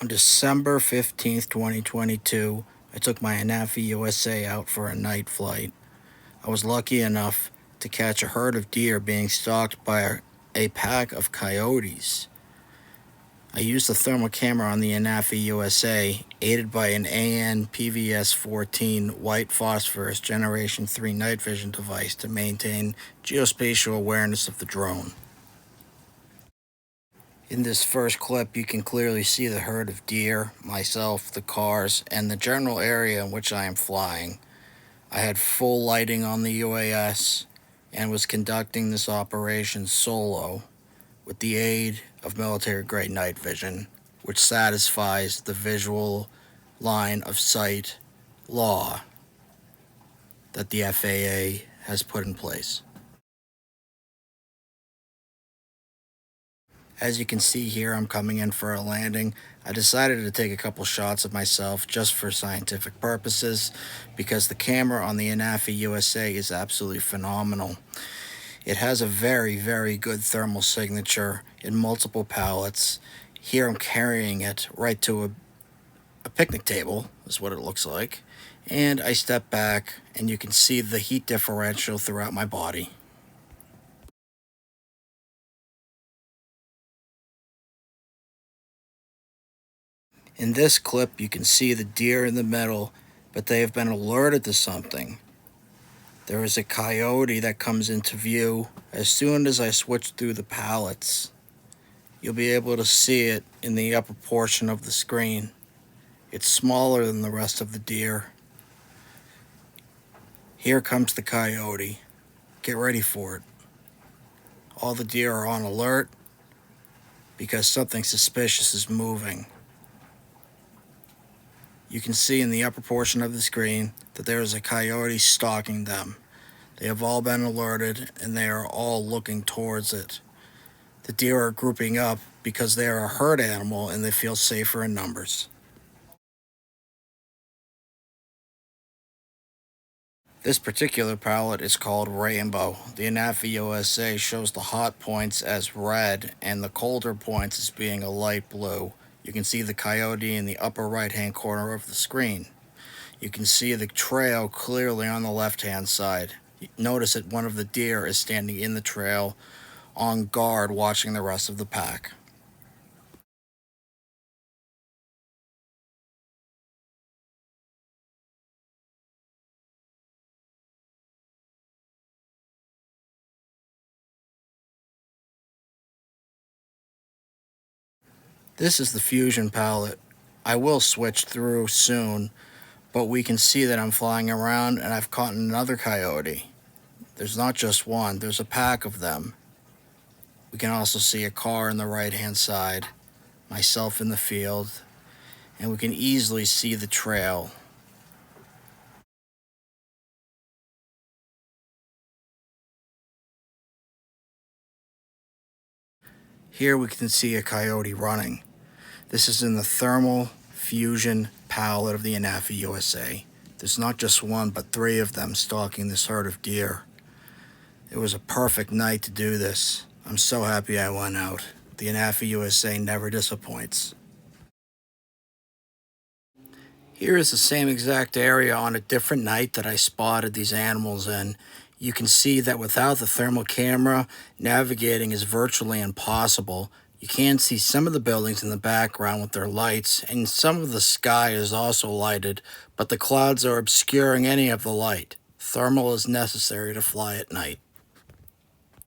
On December 15th, 2022, I took my ANAFI USA out for a night flight. I was lucky enough to catch a herd of deer being stalked by a pack of coyotes. I used the thermal camera on the ANAFI USA, aided by an AN 14 white phosphorus Generation 3 night vision device to maintain geospatial awareness of the drone. In this first clip, you can clearly see the herd of deer, myself, the cars, and the general area in which I am flying. I had full lighting on the UAS and was conducting this operation solo with the aid of military-grade night vision, which satisfies the visual line of sight law that the FAA has put in place. As you can see here, I'm coming in for a landing. I decided to take a couple shots of myself just for scientific purposes because the camera on the ANAFI USA is absolutely phenomenal. It has a very, very good thermal signature in multiple palettes. Here I'm carrying it right to a picnic table, is what it looks like. And I step back and you can see the heat differential throughout my body. In this clip, you can see the deer in the middle, but they have been alerted to something. There is a coyote that comes into view as soon as I switch through the pallets. You'll be able to see it in the upper portion of the screen. It's smaller than the rest of the deer. Here comes the coyote. Get ready for it. All the deer are on alert because something suspicious is moving. You can see in the upper portion of the screen that there is a coyote stalking them. They have all been alerted and they are all looking towards it. The deer are grouping up because they are a herd animal and they feel safer in numbers. This particular palette is called Rainbow. The ANAFI USA shows the hot points as red and the colder points as being a light blue. You can see the coyote in the upper right-hand corner of the screen. You can see the trail clearly on the left-hand side. Notice that one of the deer is standing in the trail on guard watching the rest of the pack. This is the Fusion palette. I will switch through soon, but we can see that I'm flying around and I've caught another coyote. There's not just one, there's a pack of them. We can also see a car on the right-hand side, myself in the field, and we can easily see the trail. Here we can see a coyote running. This is in the Thermal Fusion palette of the ANAFI USA. There's not just one, but 3 of them stalking this herd of deer. It was a perfect night to do this. I'm so happy I went out. The ANAFI USA never disappoints. Here is the same exact area on a different night that I spotted these animals in. You can see that without the thermal camera, navigating is virtually impossible. You can see some of the buildings in the background with their lights, and some of the sky is also lighted, but the clouds are obscuring any of the light. Thermal is necessary to fly at night.